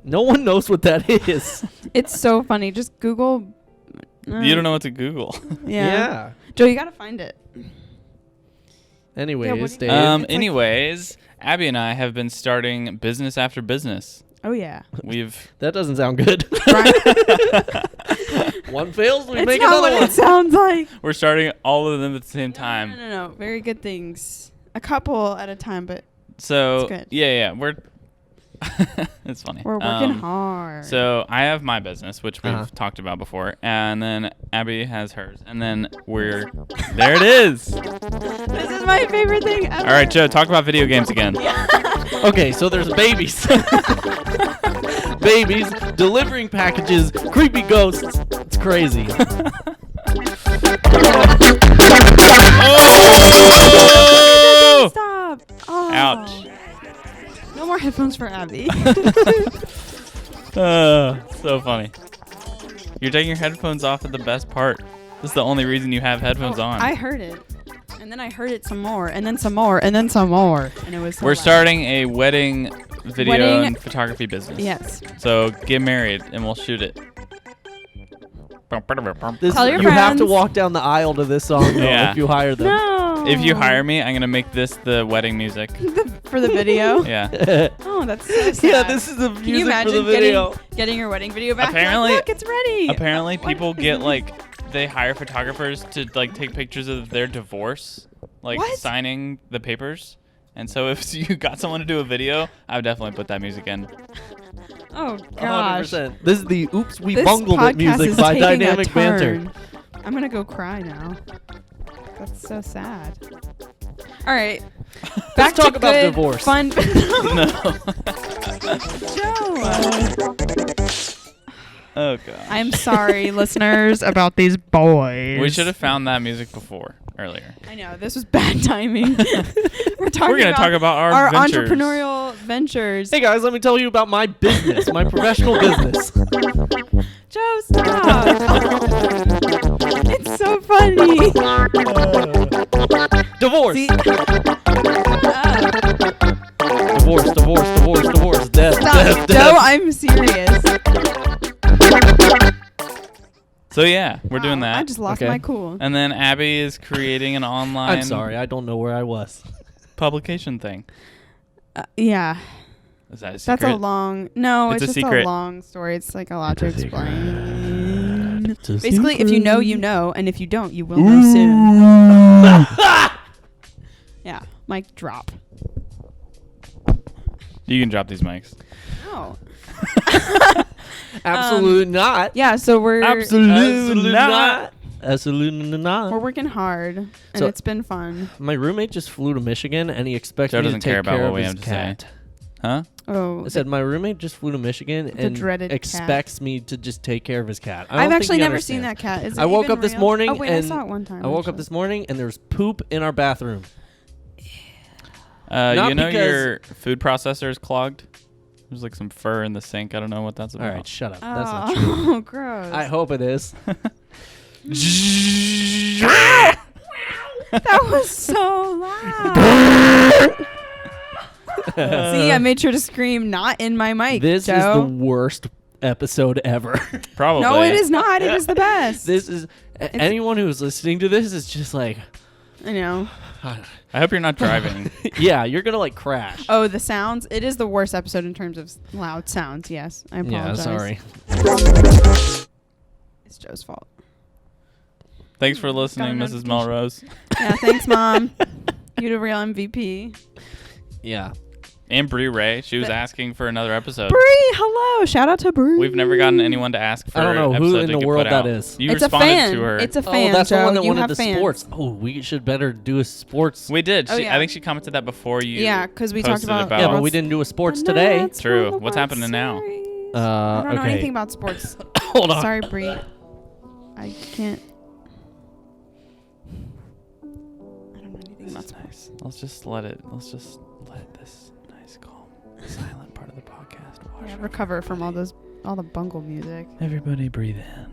No one knows what that is. It's so funny. Just Google. You don't know what to Google. Yeah. Joe, you gotta find it. Anyways, do Dave. you- It's like- Anyways, Abby and I have been starting business after business. Oh yeah. We've That doesn't sound good. One fails, we It's make not another what one. it sounds like. we're starting all of them at the same time. No. Very good things. A couple at a time, but So It's good. yeah, we're it's funny. we're working hard. So I have my business, which we've Uh-huh. talked about before, and then Abby has hers, and then we're there. It is. This is my favorite thing ever. All right, Joe, talk about video games again. Okay, so there's babies. Babies delivering packages, creepy ghosts. It's crazy. Oh! Stop. Oh. Ouch. No more headphones for Abby. So funny. You're taking your headphones off at the best part. This is the only reason you have headphones on. I heard it. And then I heard it some more, and then some more, and then some more. And it was so We're loud. starting a wedding video Wedding- and photography business. Yes. So get married and we'll shoot it. This, Tell your you have to friends. walk down the aisle to this song though, Yeah. if you hire them. No. If you hire me, I'm gonna make this the wedding music. For the video. Yeah. Oh, that's so sad. Yeah, this is the Can you music for imagine the video. getting your wedding video back? Apparently- Like, look, it's ready. Apparently, What people is get the- like they hire photographers to like take pictures of their divorce, like What? signing the papers, And so if you got someone to do a video, I would definitely put that music in. Oh gosh. 100%. This is the Oops We This Bungled It podcast music is by taking a Dynamic Banter. turn. I'm gonna go cry now. That's so sad. All right. Back Let's talk to about good, divorce. Fun. No. Joe. Oh god. I'm sorry, listeners, about these boys. We should have found that music earlier. I know this was bad timing. We're gonna talk about our ventures. entrepreneurial ventures. Hey guys, let me tell you about my business, my professional business. Joe, stop! It's so funny. Divorce. See? Divorce. Death. Stop, Joe. I'm serious. So yeah, we're doing that. I just lost Okay. my cool. And then Abby is creating an online I'm sorry, I don't know where I was. publication thing. Yeah, Is that a secret? that's a long. No, It's it's a just secret. a long story. It's like a lot to It's a secret. explain. It's a Basically, if you know, you know, and if you don't, you will know Ooh. soon. Yeah, mic drop. You can drop these mics. Oh. Absolutely not. Yeah, so we're Absolutely not. Absolutely we're not. working hard, and So- it's been fun. My roommate just flew to Michigan, and he expects Joe me to doesn't take care about care what of we his have to say. cat. Huh? Oh, I said my roommate just flew to Michigan and dreaded cat. expects me to just take care of his cat. I don't I've think actually he never seen understands. that cat. Is I it woke even up this real? morning Oh wait, and I saw it one time. I woke up actually. this morning and there's poop in our bathroom. You Not know because- your food processor is clogged? There's like some fur in the sink. I don't know what that's All about. right, shut up. That's not true. Oh, gross. I hope it is. That was so loud. See, I made sure to scream not in my mic. This Joe. is the worst episode ever. Probably. No, it is not. It is the best. This is anyone who's listening to this is just like, I know. I hope you're not driving. yeah, you're gonna like crash. Oh, the sounds. It is the worst episode in terms of loud sounds. Yes, I Yeah, apologize. sorry. It's Joe's fault. Thanks for listening, Got a Mrs. Melrose. Yeah, thanks, Mom. You the real MVP. Yeah. And Bree Ray. She was asking for another episode. Bree, hello. Shout out to Bree. We've never gotten anyone to ask for I don't know an who episode in to the get world put that out. is. You It's a responded fan. to her. It's a fan. Oh, that's Joe. the one that You wanted have the fans. sports. Oh, we should better do a sports. We did. Oh, She, yeah. I think she commented that before you. Yeah, 'cause we talked posted about- yeah, but what's- we didn't do a sports today. That's True. from the What's World happening now? Series. I don't know Okay. anything about sports. Hold on. Sorry, Bree. I can't. I don't know anything about sports. Nice. Let's just let this nice, calm, silent part of the podcast wash. Yeah, recover from all the bungle music. Everybody breathe in.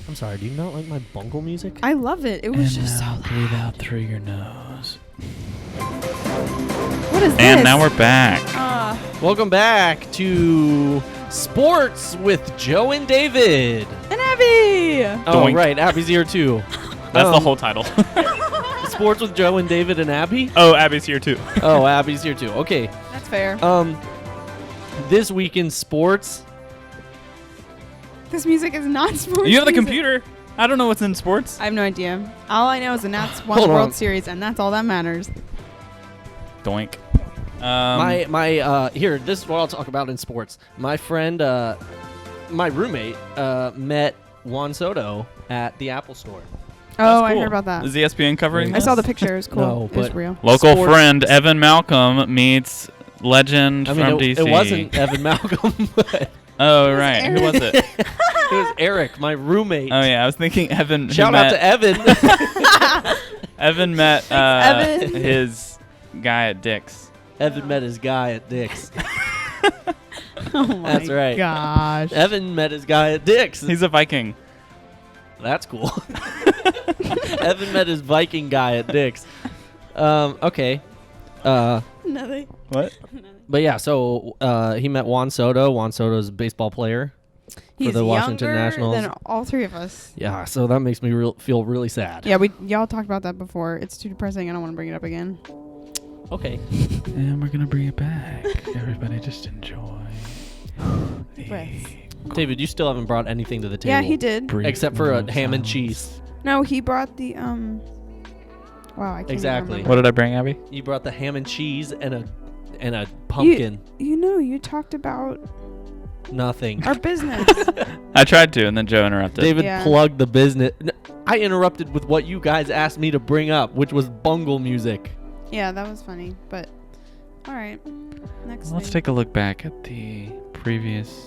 I'm sorry. Do you not like my bungle music? I love it. It was just so loud. breathe out through your nose. What is this? And now we're back. Welcome back to Sports with Joe and David. And Abby. Oh, Doink. right. Abby's here too. That's the whole title. Sports with Joe and David and Abby. Oh, Abby's here too. Oh, Abby's here too. Okay. That's fair. This week in sports. This music is not sports. You have the music. computer. I don't know what's in sports. I have no idea. All I know is the Nats won Hold the on. World Series, and that's all that matters. Doink. My here. This is what I'll talk about in sports. My friend, my roommate, met Juan Soto at the Apple Store. Oh, I cool. heard about that. Is ESPN covering I this? saw the picture. It was cool. No, it was but- real. Local Sports- friend Evan Malcolm meets legend I mean, from it, DC. it wasn't Evan Malcolm, but Oh, right. Who was it? it was Eric, my roommate. Oh, yeah. I was thinking Evan. who Shout out met- to Evan. Evan met Evan. his guy at Dick's. Evan met his guy at Dick's. Oh my That's right. gosh. Evan met his guy at Dick's. He's a Viking. That's cool. Evan met his Viking guy at Dick's. Okay. Nothing. What? But yeah, so he met Juan Soto. Juan Soto's a baseball player He's for the Washington younger Nationals. than all three of us. Yeah, so that makes me feel really sad. Yeah, y'all talked about that before. It's too depressing. I don't want to bring it up again. Okay. And we're going to bring it back. Everybody just enjoy. Breaths. David, you still haven't brought anything to the table. Yeah, he did. Except for a ham and cheese. No, he brought the Wow, I can't Exactly. remember. What did I bring, Abby? You brought the ham and cheese and a pumpkin. You talked about Nothing. our business. I tried to, and then Joe interrupted. David Yeah. plugged the business. I interrupted with what you guys asked me to bring up, which was bungle music. Yeah, that was funny. But all right, next. Let's thing. take a look back at the previous.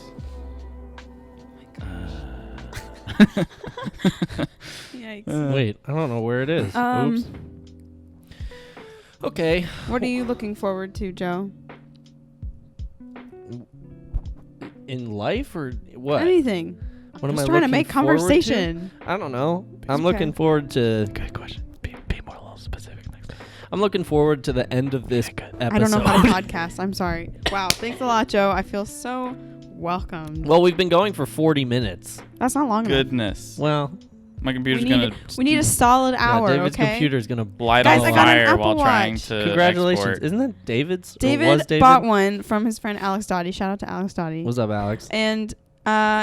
Yikes. Wait, I don't know where it is. Oops. Okay. What are you looking forward to, Joe? In life or what? Anything. What am Just I trying to looking make forward to? conversation. I don't know. I'm okay. looking forward to. Good question. Be more a little specific next time. I'm looking forward to the end of this episode. I don't know how to podcast. I'm sorry. Wow. Thanks a lot, Joe. I feel so welcomed. Well, we've been going for 40 minutes. That's not long enough. Goodness. Well, My computer's We gonna need a solid hour, yeah, David's okay? computer's gonna light Guys, on I got an fire Apple while trying Watch. to Congratulations. export. Isn't that David's? Or David, was David bought one from his friend Alex Dottie. Shout out to Alex Dottie. What's up, Alex? And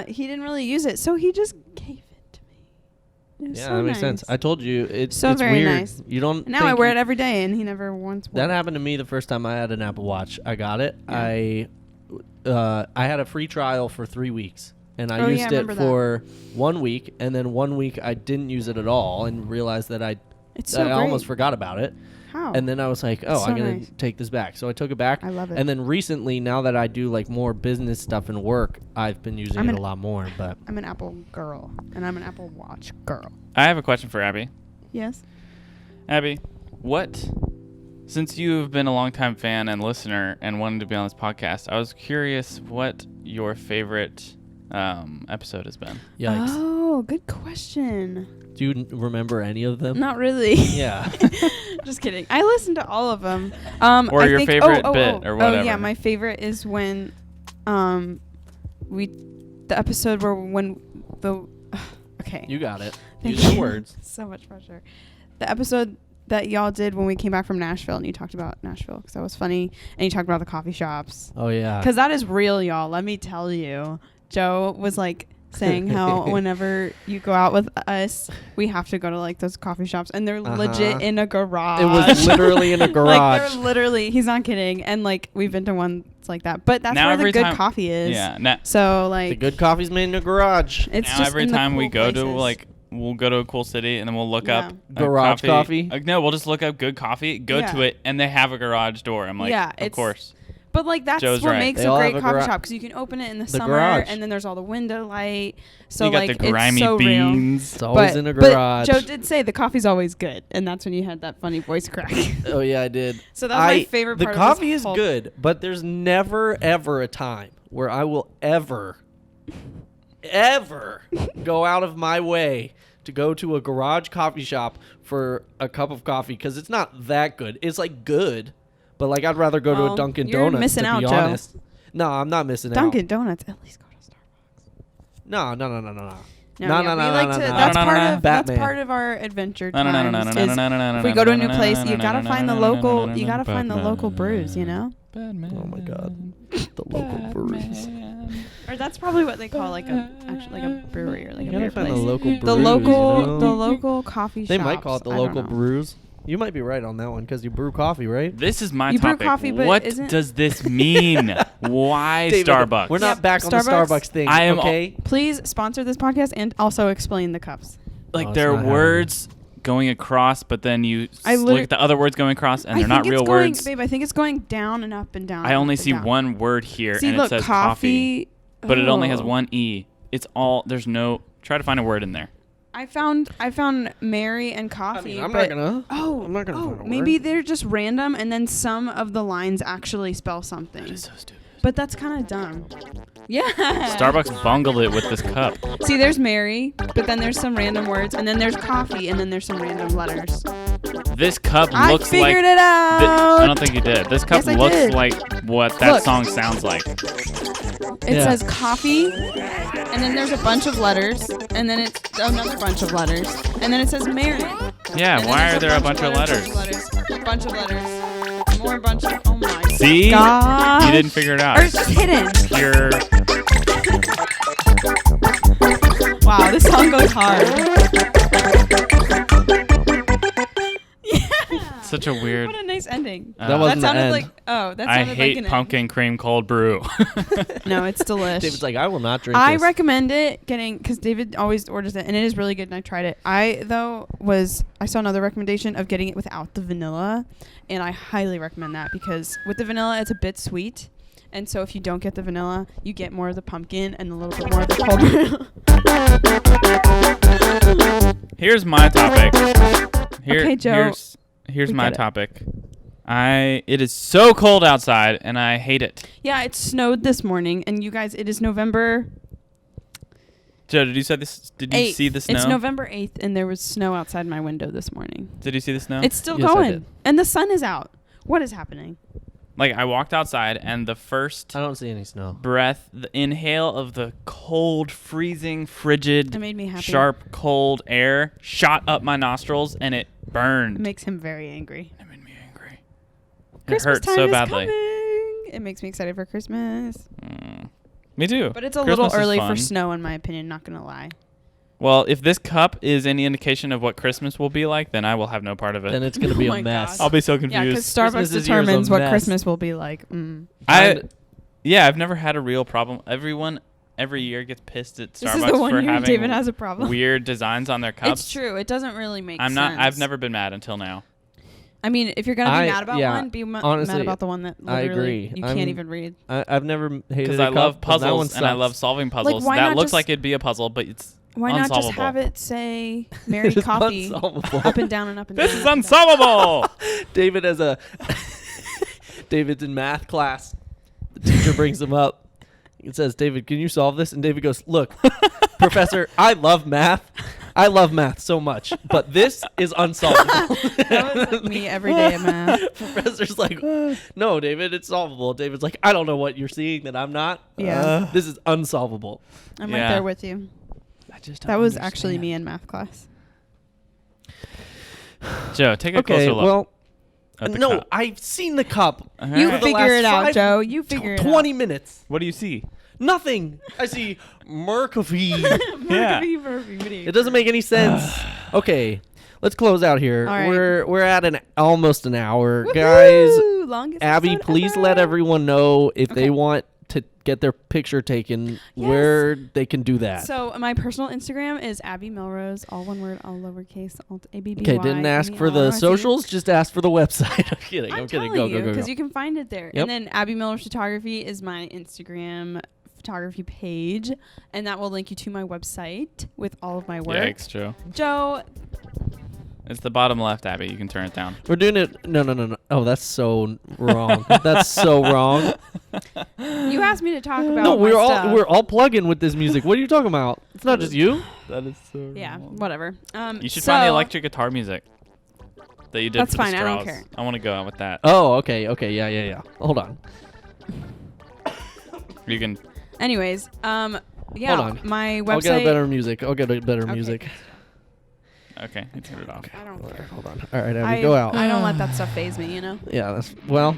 he didn't really use it, so he just gave it to me. It was Yeah, so that makes nice. sense. I told you it's So it's very weird. nice. You don't. And now think I wear you- it every day, and he never once wore That it. happened to me the first time I had an Apple Watch. I got it. Yeah. I had a free trial for 3 weeks, and I Oh, yeah, used I it remember that. for 1 week, and then 1 week I didn't use it at all, and realized that I It's so great. almost forgot about it. How? And then I was like, oh, It's so I'm gonna nice. take this back. So I took it back. I love it. And then recently, now that I do like more business stuff and work, I've been using I'm it an- a lot more. But I'm an Apple girl, and I'm an Apple Watch girl. I have a question for Abby. Yes. Abby, since you've been a longtime fan and listener and wanted to be on this podcast, I was curious what your favorite episode has been. yikes. Oh, good question. Do you remember any of them? Not really. Yeah. Just kidding. I listened to all of them. Or I your think, favorite bit or Oh whatever. yeah, my favorite is when, the episode okay. You got it. Thank Use the you. words. So much pressure. The episode that y'all did when we came back from Nashville, and you talked about Nashville because that was funny, and you talked about the coffee shops Oh, yeah. because that is real, y'all. Let me tell you. Joe was like saying how whenever you go out with us, we have to go to like those coffee shops, and they're legit in a garage. It was literally in a garage. Like they're literally, he's not kidding, and like we've been to ones like that, but that's Now where the every good time- coffee is. Yeah. Now, So the like good coffee's made in a garage. it's now just every in the time we cool go to places. like, we'll go to a cool city and then we'll look Yeah. up Garage coffee? No, we'll just look up good coffee, go Yeah. to it, and they have a garage door. I'm like, Yeah, of it's- course. But like that's Joe's what right. makes They a all great have a coffee gara- shop because you can open it in the The summer, garage. and then there's all the window light. So You got like the grimy it's so real. beans. It's always in a garage. But Joe did say the coffee's always good, and that's when you had that funny voice crack. Oh, yeah, I did. So that was my favorite The part of coffee this is whole- good, but there's never, ever a time where I will ever go out of my way to go to a garage coffee shop for a cup of coffee because it's not that good. It's like good, but like I'd rather go to Well, a Dunkin' you're Donuts missing to out, be Joe. honest. No, I'm not missing out. Dunkin' Donuts, at least go to Starbucks. No. No, No, yeah, no, we no, like no, to. no, That's no, part no, no. of that's Batman. part of our adventure No, no, no, no, times. no, is no, no, no, no, if we no, go to a no, new no, place, no, you no, gotta no, find no, the no, no, local. no, You no, gotta find the Batman. local brews. You know, Batman. Oh my God. The local breweries. or that's probably what they call like a brewery or like You a gotta beer find place. the local brews. The local, you know? the local coffee They shops. might call it the I don't local know. brews. You might be right on that one because you brew coffee, right? This is my You brew topic. coffee, but what isn't- does this mean? Why David, Starbucks? We're not Yep, back on the Starbucks. Starbucks thing, I am okay? Please sponsor this podcast and also explain the cups. like Oh, it's there are not happening. words going across, but then you look at the other words going across, and I they're not think real it's going, words. babe. I think it's going down and up and down. I and only up and see down. one word here, See, and look, it says coffee, but it only has Oh. one E. It's all there's no. Try to find a word in there. I found Mary and coffee. I'm but not gonna. Oh, I'm not gonna find a maybe word. they're just random, and then some of the lines actually spell something. That is so stupid. But that's kind of dumb. Yeah. Starbucks bungled it with this cup. See, there's Mary, but then there's some random words, and then there's coffee, and then there's some random letters. This cup I looks like. figured it out. I don't think you did. This cup Yes, I looks did. like what that Look. song sounds like. It Yeah. says coffee, and then there's a bunch of letters, and then it's another bunch of letters, and then it says Mary. Yeah, And then why there's are there a bunch of letters? Bunch of letters. More bunch of. Oh my. See? Gosh. You didn't figure it out. Or it's just hidden. You're Wow, this song goes hard. Yeah. Such a weird. What a nice ending. That wasn't that sounded the end. like. Oh, that I sounded like hate an pumpkin cream cold brew. end. No, it's delicious. David's like, I will not drink I this. recommend it because David always orders it, and it is really good, and I tried it. I saw another recommendation of getting it without the vanilla, and I highly recommend that because with the vanilla, it's a bit sweet. And so if you don't get the vanilla, you get more of the pumpkin and a little bit more of the cold brew. Here's my topic. Okay, Joe. Here's we my get it. topic. It is so cold outside, and I hate it. Yeah, it snowed this morning, and you guys, it is November. Joe, did you see this? Did you 8th. see the snow? It's November 8th, and there was snow outside my window this morning. Did you see the snow? It's still Yes, I going, did. and the sun is out. What is happening? Like, I walked outside, and the first I don't see any snow. breath, the inhale of the cold, freezing, frigid, It made me happy. sharp, cold air shot up my nostrils, and it burned. It makes him very angry. It made me angry. It Christmas hurt time so is badly. coming. It makes me excited for Christmas. Me too. But it's a Christmas little is early fun. for snow, in my opinion, not going to lie. Well, if this cup is any indication of what Christmas will be like, then I will have no part of it. Then it's going to be Oh a my mess. gosh. I'll be so Yeah, confused. because Starbucks Christmas this year is a determines what mess. Christmas will be like. I've never had a real problem. Everyone every year gets pissed at This is Starbucks the one for year having David has a problem. weird designs on their cups. It's true. It doesn't really make I'm sense. not. I've never been mad until now. I mean, if you're going to be mad about one, be honestly, mad about the one that I literally agree. you can't even read. I've never hated Because a I cup, love but that one puzzles and I sucks. love solving puzzles. why That not looks just- like it'd be a puzzle, but it's Why not just unsolvable. have it say Mary It's Coffee unsolvable. up and down and up and This down? is unsolvable. David has a David's in math class. The teacher brings him up. It says, "David, can you solve this?" And David goes, "Look, Professor, I love math. I love math so much, but this is unsolvable." That was like me every day at math. Professor's like, "No, David, it's solvable." David's like, "I don't know what you're seeing that I'm not. Yeah. This is unsolvable." I'm Yeah. right there with you. I just That was actually me in math class. Joe, take a Okay, closer look. well, at the no, cup. I've seen the cup. All You right. the figure last it out, 5 Joe. You figure it out. 20 minutes. What do you see? Nothing. I see Mercovy. Yeah. It doesn't make any sense. Okay, let's close out here. All right. We're at almost an hour, guys. Woohoo! Longest Abby, episode please ever. let everyone know if Okay. they want to get their picture taken, Yes. where they can do that. So my personal Instagram is Abby Melrose, all one word, all lowercase, alt ABBY. Okay, didn't ask for the socials, just ask for the website. I'm kidding. I'm kidding. Go, go, go, Because go. you can find it there. Yep. And then Abby Melrose Photography is my Instagram photography page, and that will link you to my website with all of my work. Yikes, Joe. Joe, It's the bottom left, Abby. You can turn it down. We're doing it. No. Oh, that's so wrong. That's so wrong. you asked me to talk about No, my stuff. we're all plugging with this music. What are you talking about? It's not just you. That is so Yeah, whatever. You should so find the electric guitar music that you did That's for the fine, I don't straws. care. I want to go out with that. Oh, okay. Yeah. Hold on. You can. Anyways, yeah, Hold on. my website. I'll get a better music. Okay. music. Okay, you turn it off. I don't care. Hold on. All right, Abby, go out. I don't let that stuff phase me, you know. Yeah, that's well.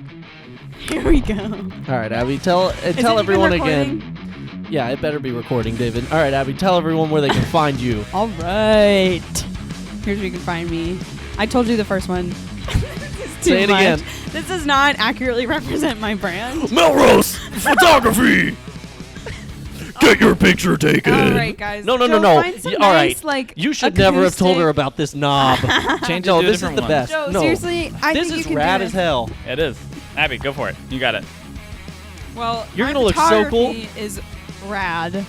Here we go. All right, Abby, tell Is it everyone even again. Yeah, it better be recording, David. All right, Abby, tell everyone where they can find you. All right. Here's where you can find me. I told you the first one. This is too Say it much. again. This does not accurately represent my brand. Melrose Photography. Get your picture taken. All right, guys. No. Joe, find some All nice, right. like, You should never have told her acoustic- about this knob. Change it No, to a this is different the one. best. Joe, No. seriously, I This think you is can rad do as this. hell. It is. Abby, go for it. You got it. Well, You're my gonna look so cool. photography is rad.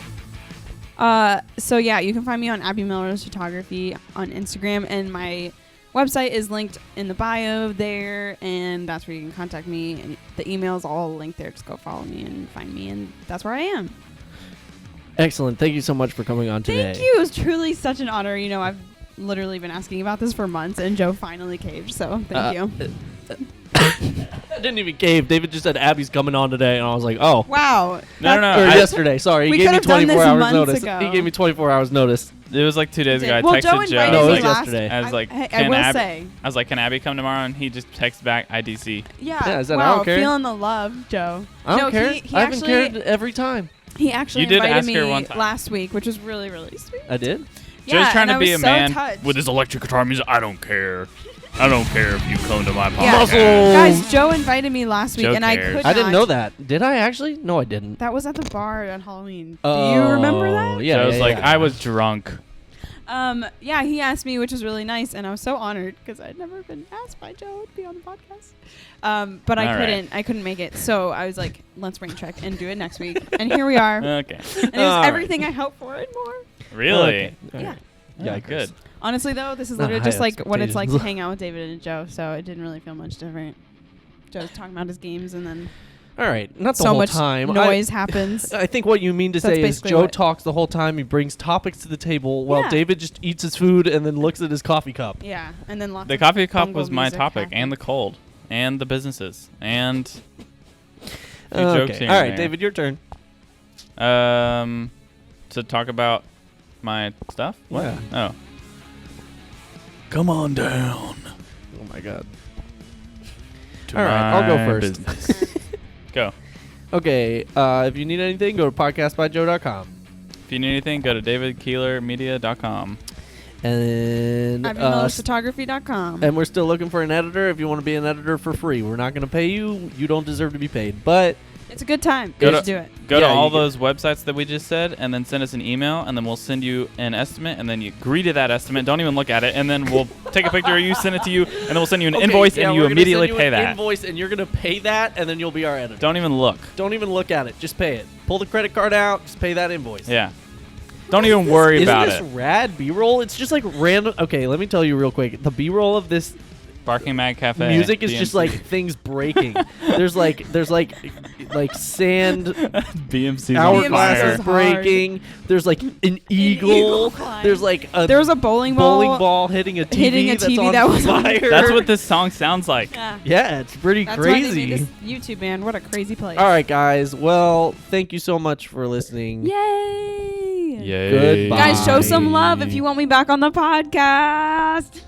So yeah, you can find me on Abby Melrose Photography on Instagram, and my website is linked in the bio there, and that's where you can contact me. And the email's all linked there. Just go follow me and find me, and that's where I am. Excellent. Thank you so much for coming on today. Thank you. It was truly such an honor. You know, I've literally been asking about this for months, and Joe finally caved. So thank you. I didn't even cave. David just said Abby's coming on today, and I was like, oh. Wow. No, Or I- yesterday. Sorry, he We gave me could've done 24 this hours months notice. ago. He gave me 24 hours notice. It was like 2 days ago. I Well, texted Joe Joe. invited No, it me was last. yesterday. I was like, I can will Abby? say. I was like, can Abby come tomorrow? And he just texted back, IDC. Yeah. Yeah, I said, I wow, don't care. feeling the love, Joe. I don't No, care. he I haven't actually- cared every time. He actually You did invited ask me her one time. last week, which was really, really sweet. I did? Yeah, Joe's trying and to I be was a so man touched. with his electric guitar music. I don't care. I don't care if you come to my podcast. Yeah. Muscle. Guys, Joe invited me last week, Joe and I cares. could I didn't not. know that. Did I actually? No, I didn't. That was at the bar on Halloween. Do you remember that? Yeah. So I was yeah, like, yeah. I was drunk. Yeah, he asked me, which was really nice, and I was so honored because I'd never been asked by Joe to be on the podcast. But All I right. couldn't make it, so I was like, let's bring Trek and do it next week, and here we are. Okay. And it was everything I hoped for and more. Really? Okay. All Yeah. right. Yeah, good. Honestly, though, this is Not literally high just like what it's like to expectations. hang out with David and Joe, so it didn't really feel much different. Joe's talking about his games, and then All right. Not the so whole much time. noise happens. I think what you mean to That's say is basically Joe what- talks the whole time. He brings topics to the table while Yeah. David just eats his food and then looks at his coffee cup. Yeah, and then lots The of coffee cup bungle was my music topic, happened. and the cold, and the businesses, and a few jokes Okay. here All and right, there. David, your turn. To talk about my stuff. What? Yeah. Oh. Come on down. Oh my God. To All right, I'll go my first. business. Go. Okay. If you need anything, go to podcastbyjoe.com. If you need anything, go to davidkeelermedia.com. And IvyMillerPhotography.com. and we're still looking for an editor. If you want to be an editor for free, we're not going to pay you. You don't deserve to be paid. But It's a good time. Go Just to- do it. Go to Yeah, all you can- those websites that we just said, and then send us an email, and then we'll send you an estimate, and then you agree to that estimate. Don't even look at it, and then we'll take a picture of you, send it to you, and then we'll send you an Okay, invoice, yeah, and you we're gonna immediately send you pay an that. invoice, and you're going to pay that, and then you'll be our editor. Don't even look. Don't even look at it. Just pay it. Pull the credit card out. Just pay that invoice. Yeah. Don't even worry Isn't about this it. rad B-roll? It's just like random. Okay, let me tell you real quick. The B-roll of this Barking Mag Cafe. music is just BMC. like things breaking. there's like sand BMC hourglasses is hard. breaking. There's like an eagle. eagle flying. There's like a There was a bowling ball. hitting a TV, hitting a that's TV on that was on fire. That's what this song sounds like. Yeah. Yeah, it's pretty That's why they crazy. made this YouTube, man. What a crazy place. All right, guys. Well, thank you so much for listening. Yay. Yay. Goodbye. Guys, show some love if you want me back on the podcast.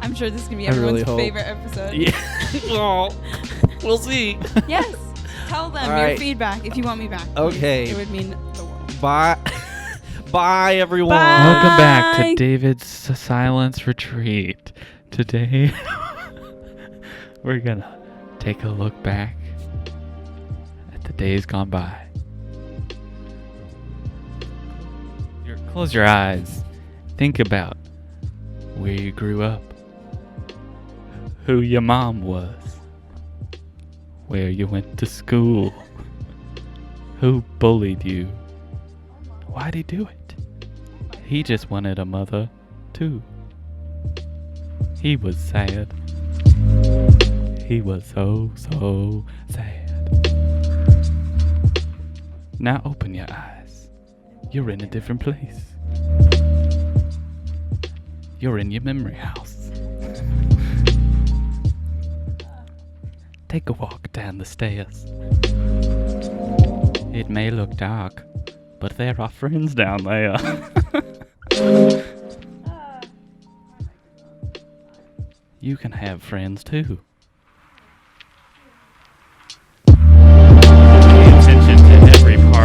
I'm sure this is going to be I really everyone's hope. favorite episode. Yeah. Well, we'll see. Yes. Tell them All your right. feedback if you want me back. Okay. It would mean the world. Bye. Bye, everyone. Bye. Welcome back Bye. to David's Silence Retreat. Today, we're gonna take a look back at the days gone by. Close your eyes. Think about where you grew up, who your mom was, where you went to school, who bullied you. Why'd he do it? He just wanted a mother, too. He was sad. He was so sad. Now open your eyes. You're in a different place. You're in your memory house. Take a walk down the stairs. It may look dark, but there are friends down there. You can have friends too.